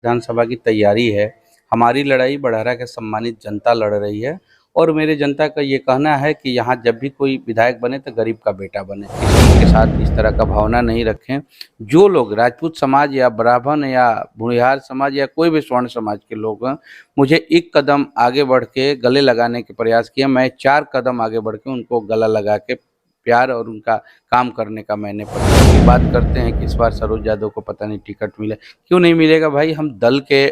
विधानसभा की तैयारी है। हमारी लड़ाई बड़हरा के सम्मानित जनता लड़ रही है और मेरे जनता का ये कहना है कि यहाँ जब भी कोई विधायक बने तो गरीब का बेटा बने। किसी के साथ इस तरह का भावना नहीं रखें। जो लोग राजपूत समाज या ब्राह्मण या भूमिहार समाज या कोई भी स्वर्ण समाज के लोग हैं, मुझे एक कदम आगे बढ़ के गले लगाने के प्रयास किया। मैं 4 कदम आगे बढ़ के उनको गला लगा के प्यार और उनका काम करने का मैंने की बात करते हैं कि इस बार सरोज यादव को पता नहीं टिकट मिले। क्यों नहीं मिलेगा भाई, हम दल के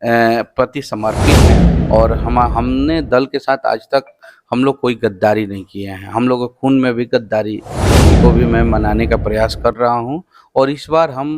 प्रति समर्पित हैं और हमने दल के साथ आज तक हम लोग कोई गद्दारी नहीं किए हैं। हम लोगों के खून में भी गद्दारी को भी मैं मनाने का प्रयास कर रहा हूं और इस बार हम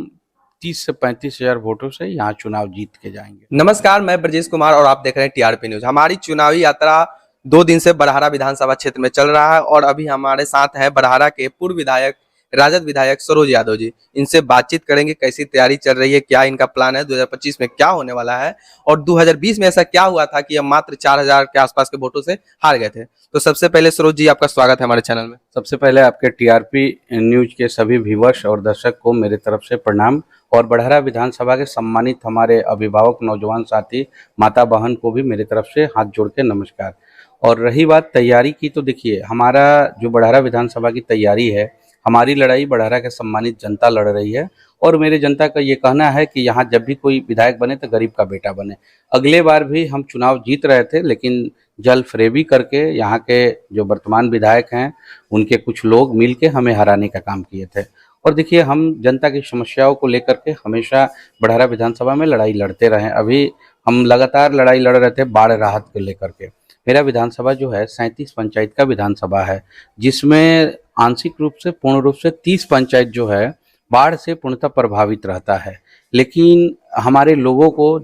30 से 35 हजार वोटों से यहाँ चुनाव जीत के जाएंगे। नमस्कार, मैं ब्रजेश कुमार और आप देख रहे हैं टीआरपी न्यूज। हमारी चुनावी यात्रा 2 दिन से बड़हरा विधानसभा क्षेत्र में चल रहा है और अभी हमारे साथ हैं बड़हरा के पूर्व विधायक, राजद विधायक सरोज यादव जी। इनसे बातचीत करेंगे, कैसी तैयारी चल रही है, क्या इनका प्लान है, 2025 में क्या होने वाला है और 2020 में ऐसा क्या हुआ था कि हम मात्र 4000 के आसपास के वोटों से हार गए थे। तो सबसे पहले सरोज जी, आपका स्वागत है हमारे चैनल में। सबसे पहले आपके टीआरपी न्यूज के सभी व्यूवर्स और दर्शक को मेरे तरफ से प्रणाम और बड़हरा विधानसभा के सम्मानित हमारे अभिभावक नौजवान साथी माता बहन को भी मेरे तरफ से हाथ जोड़ के नमस्कार। और रही बात तैयारी की, तो देखिए हमारा जो बड़हरा विधानसभा की तैयारी है, हमारी लड़ाई बड़हरा के सम्मानित जनता लड़ रही है और मेरे जनता का ये कहना है कि यहाँ जब भी कोई विधायक बने तो गरीब का बेटा बने। अगले बार भी हम चुनाव जीत रहे थे, लेकिन जल फरेबी करके यहाँ के जो वर्तमान विधायक हैं उनके कुछ लोग मिल के हमें हराने का काम किए थे। और देखिए हम जनता की समस्याओं को लेकर के हमेशा बड़हरा विधानसभा में लड़ाई लड़ते रहे। अभी हम लगातार लड़ाई लड़ रहे थे बाढ़ राहत को लेकर के। मेरा विधानसभा जो है 37 पंचायत का विधानसभा है, जिसमें आंशिक रूप से पूर्ण रूप से 30 पंचायत जो है बाढ़ से पूर्णतः प्रभावित रहता है। लेकिन हमारे लोगों को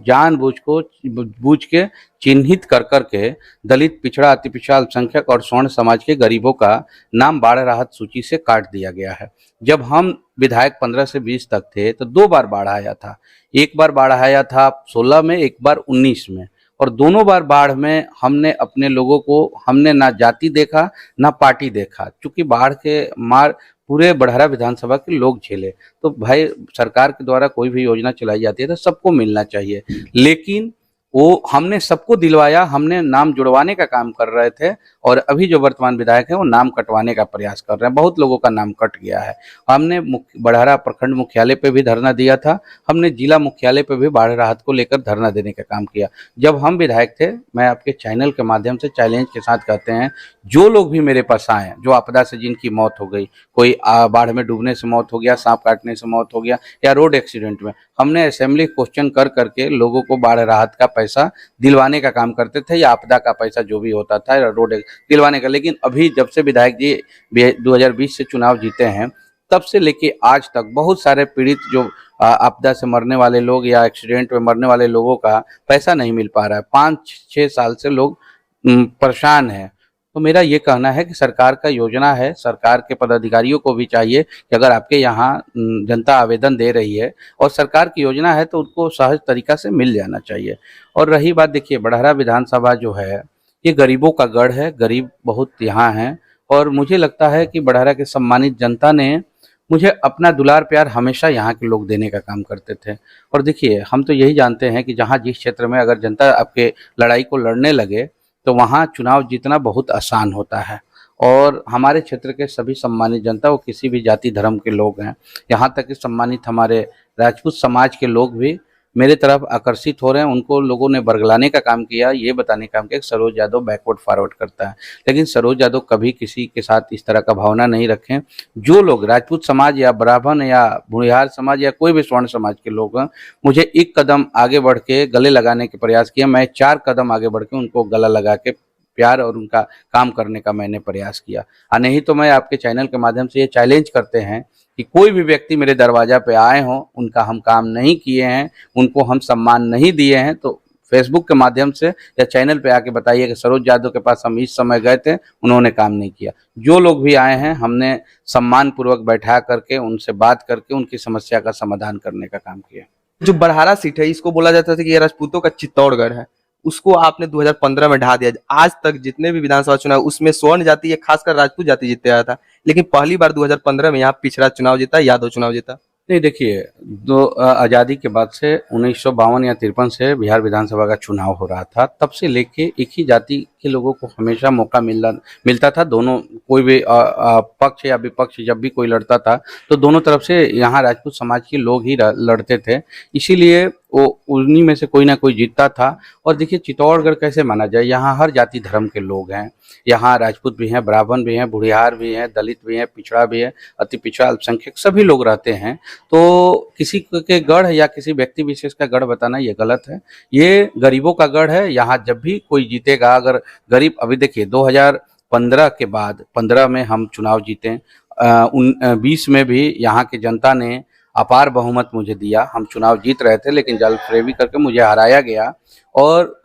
बूझ के चिन्हित कर करके दलित, पिछड़ा, अति पिछड़ा, अल्पसंख्यक और स्वर्ण समाज के गरीबों का नाम बाढ़ राहत सूची से काट दिया गया है। जब हम विधायक 15 से 20 तक थे तो 2 बार बाढ़ आया था। एक बार बाढ़ आया था 16 में, एक बार 19 में, और दोनों बार बाढ़ में हमने अपने लोगों को, हमने ना जाति देखा ना पार्टी देखा, क्योंकि बाढ़ के मार पूरे बड़हरा विधानसभा के लोग झेले। तो भाई सरकार के द्वारा कोई भी योजना चलाई जाती है तो सबको मिलना चाहिए, लेकिन वो हमने सबको दिलवाया, हमने नाम जुड़वाने का काम कर रहे थे और अभी जो वर्तमान विधायक हैं वो नाम कटवाने का प्रयास कर रहे हैं। बहुत लोगों का नाम कट गया है। हमने बड़हरा प्रखंड मुख्यालय पे भी धरना दिया था, हमने जिला मुख्यालय पे भी बाढ़ राहत को लेकर धरना देने का काम किया जब हम विधायक थे। मैं आपके चैनल के माध्यम से चैलेंज के साथ कहते हैं, जो लोग भी मेरे पास आए, जो आपदा से जिनकी मौत हो गई, कोई बाढ़ में डूबने से मौत हो गया, सांप काटने से मौत हो गया या रोड एक्सीडेंट में, हमने असेंबली क्वेश्चन कर करके लोगों को बाढ़ राहत का पैसा दिलवाने का काम करते थे या आपदा का पैसा जो भी होता था रोड दिलवाने का। लेकिन अभी जब से विधायक जी 2020 से चुनाव जीते हैं, तब से लेके आज तक बहुत सारे पीड़ित, जो आपदा से मरने वाले लोग या एक्सीडेंट में मरने वाले लोगों का पैसा नहीं मिल पा रहा है। 5-6 साल से लोग परेशान हैं। तो मेरा ये कहना है कि सरकार का योजना है, सरकार के पदाधिकारियों को भी चाहिए कि अगर आपके यहाँ जनता आवेदन दे रही है और सरकार की योजना है तो उनको सहज तरीका से मिल जाना चाहिए। और रही बात, देखिए बड़हरा विधानसभा जो है ये गरीबों का गढ़ है, गरीब बहुत यहाँ हैं और मुझे लगता है कि बड़हरा के सम्मानित जनता ने मुझे अपना दुलार प्यार हमेशा यहाँ के लोग देने का काम करते थे। और देखिए हम तो यही जानते हैं कि जहाँ जिस क्षेत्र में अगर जनता आपके लड़ाई को लड़ने लगे तो वहाँ चुनाव जीतना बहुत आसान होता है। और हमारे क्षेत्र के सभी सम्मानित जनता, वो किसी भी जाति धर्म के लोग हैं, यहाँ तक कि सम्मानित हमारे राजपूत समाज के लोग भी मेरे तरफ आकर्षित हो रहे हैं। उनको लोगों ने बरगलाने का काम किया, ये बताने का काम किया कि सरोज यादव बैकवर्ड फॉरवर्ड करता है। लेकिन सरोज यादव कभी किसी के साथ इस तरह का भावना नहीं रखें। जो लोग राजपूत समाज या ब्राह्मण या भूमिहार समाज या कोई भी स्वर्ण समाज के लोग हैं, मुझे एक कदम आगे बढ़ के गले लगाने के प्रयास किया। मैं 4 कदम आगे बढ़ के उनको गला लगा के प्यार और उनका काम करने का मैंने प्रयास किया। नहीं तो मैं आपके चैनल के माध्यम से ये चैलेंज करते हैं कि कोई भी व्यक्ति मेरे दरवाजा पे आए हों, उनका हम काम नहीं किए हैं, उनको हम सम्मान नहीं दिए हैं, तो फेसबुक के माध्यम से या चैनल पे आके बताइए कि सरोज यादव के पास हम इस समय गए थे, उन्होंने काम नहीं किया। जो लोग भी आए हैं हमने सम्मान पूर्वक बैठा करके उनसे बात करके उनकी समस्या का समाधान करने का काम किया। जो बड़हरा सीट है, इसको बोला जाता था कि ये राजपूतों का चित्तौड़गढ़ है, उसको आपने 2015 में ढा दिया। आज तक जितने भी विधानसभा चुनाव उसमें स्वर्ण जाति या खासकर राजपूत जाति जीतते आया था, लेकिन पहली बार 2015 में यहाँ पिछड़ा चुनाव जीता, यादव चुनाव जीता। नहीं देखिए, आज़ादी के बाद से 1952 या 53 से बिहार विधानसभा का चुनाव हो रहा था। तब से लेके एक ही जाति के लोगों को हमेशा मौका मिलता था। दोनों कोई भी पक्ष या विपक्ष जब भी कोई लड़ता था तो दोनों तरफ से यहाँ राजपूत समाज के लोग ही लड़ते थे। इसीलिए वो उन्हीं में से कोई ना कोई जीतता था। और देखिए चित्तौड़गढ़ कैसे माना जाए, यहाँ हर जाति धर्म के लोग हैं। यहाँ राजपूत भी हैं, ब्राह्मण भी हैं, बुढ़ियार भी हैं, दलित भी हैं, पिछड़ा भी है, अति पिछड़ा, अल्पसंख्यक सभी लोग रहते हैं। तो किसी के गढ़ या किसी व्यक्ति विशेष का गढ़ बताना ये गलत है। ये गरीबों का गढ़ है। यहाँ जब भी कोई जीतेगा, अगर गरीब, अभी देखिए 2015 के बाद 15 में हम चुनाव जीते, 20 में भी यहाँ की जनता ने अपार बहुमत मुझे दिया। हम चुनाव जीत रहे थे लेकिन जलफरेबी करके मुझे हराया गया। और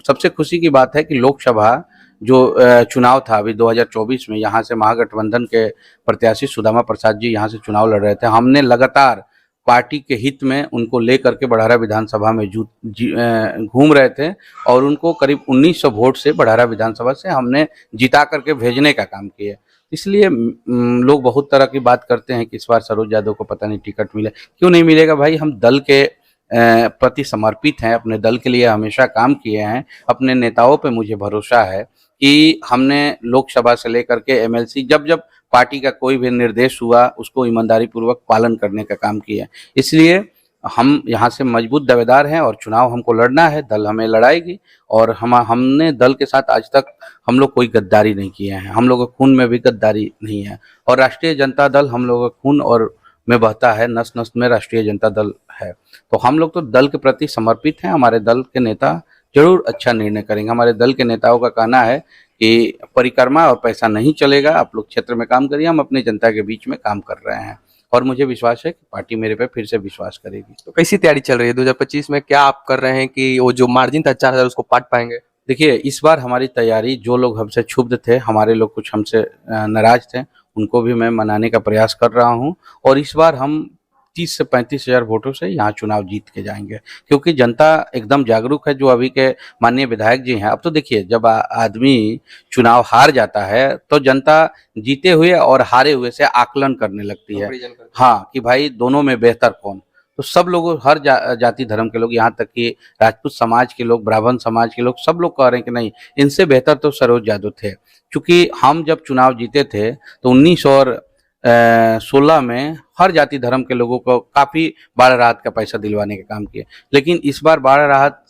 सबसे खुशी की बात है कि लोकसभा जो चुनाव था अभी 2024 में, यहाँ से महागठबंधन के प्रत्याशी सुदामा प्रसाद जी यहाँ से चुनाव लड़ रहे थे। हमने लगातार पार्टी के हित में उनको लेकर के बड़हरा विधानसभा में घूम रहे थे और उनको करीब 1900 वोट से बड़हरा विधानसभा से हमने जिता करके भेजने का काम किया। इसलिए लोग बहुत तरह की बात करते हैं कि इस बार सरोज यादव को पता नहीं टिकट मिले। क्यों नहीं मिलेगा भाई, हम दल के प्रति समर्पित हैं, अपने दल के लिए हमेशा काम किए हैं। अपने नेताओं पे मुझे भरोसा है कि हमने लोकसभा से लेकर के एमएलसी जब जब पार्टी का कोई भी निर्देश हुआ उसको ईमानदारी पूर्वक पालन करने का काम किया। इसलिए हम यहाँ से मजबूत दावेदार हैं और चुनाव हमको लड़ना है, दल हमें लड़ाएगी। और हमने दल के साथ आज तक हम लोग कोई गद्दारी नहीं किए हैं, हम लोगों के खून में भी गद्दारी नहीं है। और राष्ट्रीय जनता दल हम लोगों का खून और में बहता है, नस नस में राष्ट्रीय जनता दल है। तो हम लोग तो दल के प्रति समर्पित हैं। हमारे दल के नेता जरूर अच्छा निर्णय करेंगे। हमारे दल के नेताओं का कहना है कि परिक्रमा और पैसा नहीं चलेगा, आप लोग क्षेत्र में काम करिए, हम अपनी जनता के बीच में काम कर रहे हैं। और मुझे विश्वास है कि पार्टी मेरे पे फिर से विश्वास करेगी। तो कैसी तैयारी चल रही है 2025 में? क्या आप कर रहे हैं कि वो जो मार्जिन था 4000 उसको पाट पाएंगे? देखिए, इस बार हमारी तैयारी, जो लोग हमसे क्षुब्ध थे, हमारे लोग कुछ हमसे नाराज थे, उनको भी मैं मनाने का प्रयास कर रहा हूं। और इस बार हम 30 से 35 हजार वोटों से यहाँ चुनाव जीत के जाएंगे, क्योंकि जनता एकदम जागरूक है। जो अभी के माननीय विधायक जी हैं, अब तो देखिए जब आदमी चुनाव हार जाता है तो जनता जीते हुए और हारे हुए से आकलन करने लगती है। हाँ, कि भाई दोनों में बेहतर कौन। तो सब लोग, हर जाति धर्म के लोग, यहाँ तक कि राजपूत समाज के लोग, ब्राह्मण समाज के लोग, सब लोग कह रहे हैं कि नहीं, इनसे बेहतर तो सरोज यादव थे। क्योंकि हम जब चुनाव जीते थे तो 1916 में हर जाति धर्म के लोगों को काफी बाढ़ राहत का पैसा दिलवाने का काम किया। लेकिन इस बार बाढ़ राहत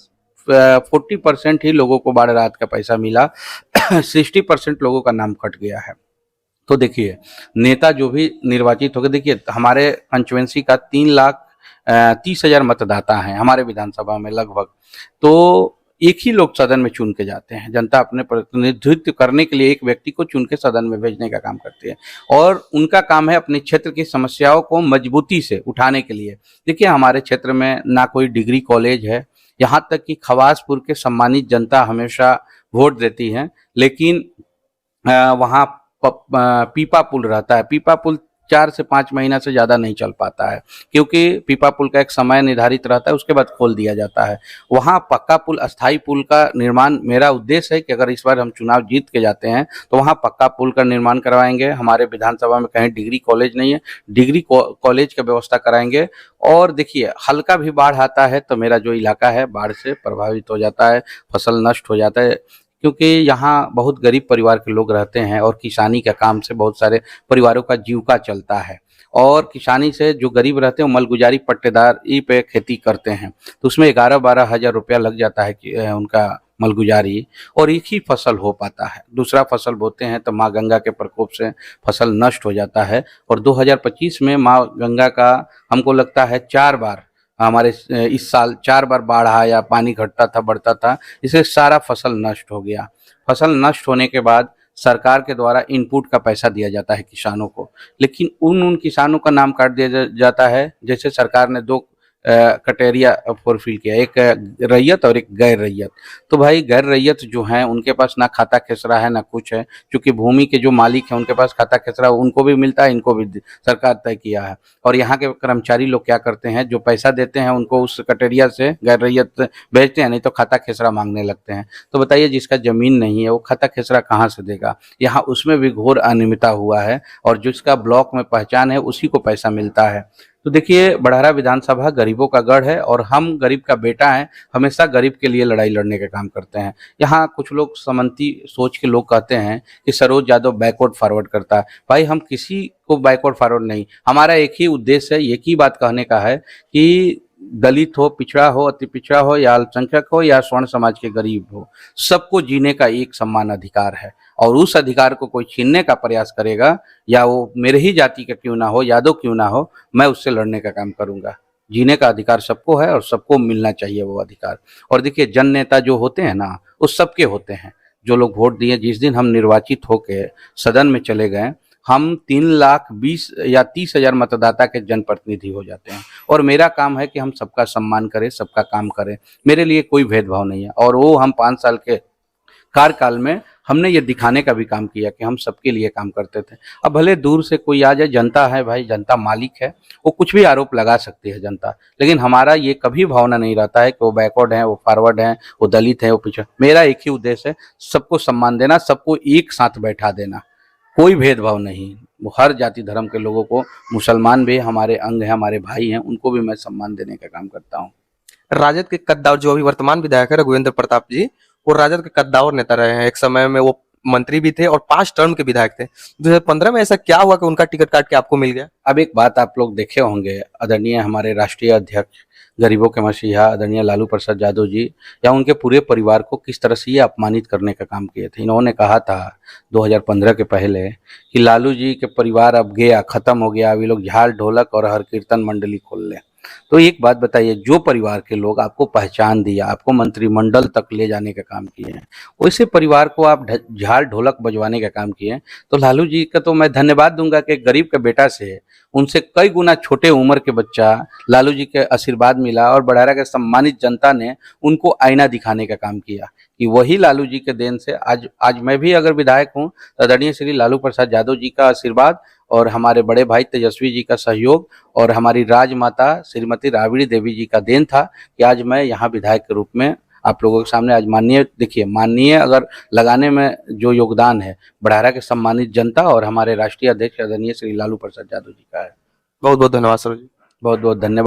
40% ही लोगों को बाढ़ राहत का पैसा मिला। 60% लोगों का नाम कट गया है। तो देखिए, नेता जो भी निर्वाचित हो गए, देखिए हमारे कंस्टिट्यूएंसी का 3,30,000 मतदाता हैं हमारे विधानसभा में लगभग। तो एक ही लोग सदन में चुन के जाते हैं। जनता अपने प्रतिनिधित्व करने के लिए एक व्यक्ति को चुन के सदन में भेजने का काम करती है और उनका काम है अपने क्षेत्र की समस्याओं को मजबूती से उठाने के लिए। देखिए, हमारे क्षेत्र में ना कोई डिग्री कॉलेज है, यहाँ तक कि खवासपुर के सम्मानित जनता हमेशा वोट देती है, लेकिन वहाँ पीपा पुल रहता है। पीपा पुल 4 से 5 महीना से ज़्यादा नहीं चल पाता है, क्योंकि पीपा पुल का एक समय निर्धारित रहता है, उसके बाद खोल दिया जाता है। वहाँ पक्का पुल, अस्थाई पुल का निर्माण, मेरा उद्देश्य है कि अगर इस बार हम चुनाव जीत के जाते हैं तो वहाँ पक्का पुल का निर्माण करवाएंगे। हमारे विधानसभा में कहीं डिग्री कॉलेज नहीं है, डिग्री कॉलेज का व्यवस्था कराएंगे। और देखिए, हल्का भी बाढ़ आता है तो मेरा जो इलाका है बाढ़ से प्रभावित हो जाता है, फसल नष्ट हो जाता है, क्योंकि यहाँ बहुत गरीब परिवार के लोग रहते हैं और किसानी का काम से बहुत सारे परिवारों का जीविका चलता है। और किसानी से जो गरीब रहते हैं वो मलगुजारी पट्टेदारी पे खेती करते हैं, तो उसमें 11-12 हज़ार रुपया लग जाता है कि उनका मलगुजारी, और एक ही फसल हो पाता है। दूसरा फसल बोते हैं तो माँ गंगा के प्रकोप से फसल नष्ट हो जाता है। और 2025 में माँ गंगा का हमको लगता है 4 बार, हमारे इस साल 4 बार बाढ़ आया, पानी घटता था, बढ़ता था, इससे सारा फसल नष्ट हो गया। फसल नष्ट होने के बाद सरकार के द्वारा इनपुट का पैसा दिया जाता है किसानों को, लेकिन उन किसानों का नाम काट दिया जाता है। जैसे सरकार ने 2 क्राइटेरिया फुलफिल किया, एक रैयत और एक गैर रैयत। तो भाई गैर रैयत जो हैं उनके पास ना खाता खेसरा है ना कुछ है, क्योंकि भूमि के जो मालिक हैं उनके पास खाता खेसरा उनको भी मिलता है, इनको भी सरकार तय किया है। और यहाँ के कर्मचारी लोग क्या करते हैं, जो पैसा देते हैं उनको उस क्राइटेरिया से गैर रैयत भेजते हैं, नहीं तो खाता खेसरा मांगने लगते हैं। तो बताइए जिसका जमीन नहीं है वो खाता खेसरा कहाँ से देगा? यहाँ उसमें भी घोर अनियमितता हुआ है, और जिसका ब्लॉक में पहचान है उसी को पैसा मिलता है। तो देखिए बड़हरा विधानसभा गरीबों का गढ़ है, और हम गरीब का बेटा हैं, हमेशा गरीब के लिए लड़ाई लड़ने का काम करते हैं। यहाँ कुछ लोग समंती सोच के लोग कहते हैं कि सरोज यादव बैकवर्ड फॉरवर्ड करता है। भाई हम किसी को बैकवर्ड फॉरवर्ड नहीं, हमारा एक ही उद्देश्य है, एक ही बात कहने का है कि दलित हो, पिछड़ा हो, अति पिछड़ा हो, या अल्पसंख्यक हो, या स्वर्ण समाज के गरीब हो, सबको जीने का एक समान अधिकार है। और उस अधिकार को कोई छीनने का प्रयास करेगा, या वो मेरे ही जाति का क्यों ना हो, यादव क्यों ना हो, मैं उससे लड़ने का काम करूंगा। जीने का अधिकार सबको है और सबको मिलना चाहिए वो अधिकार। और देखिए जन नेता जो होते हैं ना, उस सबके होते हैं। जो लोग वोट दिए, जिस दिन हम निर्वाचित होके सदन में चले गए, हम 3,20,000 या 30,000 मतदाता के जनप्रतिनिधि हो जाते हैं। और मेरा काम है कि हम सबका सम्मान करें, सबका काम करें। मेरे लिए कोई भेदभाव नहीं है, और वो हम 5 साल के कार्यकाल में हमने ये दिखाने का भी काम किया कि हम सबके लिए काम करते थे। अब भले दूर से कोई आ जाए, जनता है भाई, जनता मालिक है, वो कुछ भी आरोप लगा सकती है जनता, लेकिन हमारा ये कभी भावना नहीं रहता है कि वो बैकवर्ड है, वो फॉरवर्ड है, वो दलित है, वो पिछड़ा। मेरा एक ही उद्देश्य है, सबको सम्मान देना, सबको एक साथ बैठा देना, कोई भेदभाव नहीं। वो हर जाति धर्म के लोगों को, मुसलमान भी हमारे अंग हैं, हमारे भाई हैं, उनको भी मैं सम्मान देने का काम करता हूँ। राजद के कद्दावर जो अभी वर्तमान विधायक है रघुवेंद्र प्रताप जी, वो राजद के कद्दावर नेता रहे हैं। एक समय में वो मंत्री भी थे और 5 टर्म के विधायक थे। 2015 में ऐसा क्या हुआ कि उनका टिकट काट के आपको मिल गया? अब एक बात आप लोग देखे होंगे, आदरणीय हमारे राष्ट्रीय अध्यक्ष, गरीबों के मसीहा आदरणीय लालू प्रसाद यादव जी, या उनके पूरे परिवार को किस तरह से ये अपमानित करने का काम किए थे। इन्होंने कहा था 2015 के पहले कि लालू जी के परिवार अब गया, खत्म हो गया, अब ये लोग झाल ढोलक और हर कीर्तन मंडली खोल लें। तो एक बात बताइए, जो परिवार के लोग आपको पहचान दिया, आपको मंत्रिमंडल तक ले जाने का काम किए हैं, वैसे परिवार को आप झाल ढोलक बजवाने का काम किए हैं। तो लालू जी का तो मैं धन्यवाद दूंगा कि गरीब का बेटा से उनसे कई गुना छोटे उम्र के बच्चा लालू जी के आशीर्वाद मिला, और बड़हरा के सम्मानित जनता ने उनको आईना दिखाने का काम किया कि वही लालू जी के देन से आज मैं भी अगर विधायक हूँ, तो आदरणीय श्री लालू प्रसाद यादव जी का आशीर्वाद और हमारे बड़े भाई तेजस्वी जी का सहयोग और हमारी राजमाता श्रीमती राबड़ी देवी जी का देन था कि आज मैं यहाँ विधायक के रूप में आप लोगों के सामने आज माननीय अगर लगाने में जो योगदान है बड़हरा के सम्मानित जनता और हमारे राष्ट्रीय अध्यक्ष आदरणीय श्री लालू प्रसाद यादव जी का है। बहुत बहुत धन्यवाद सर जी। बहुत बहुत धन्यवाद।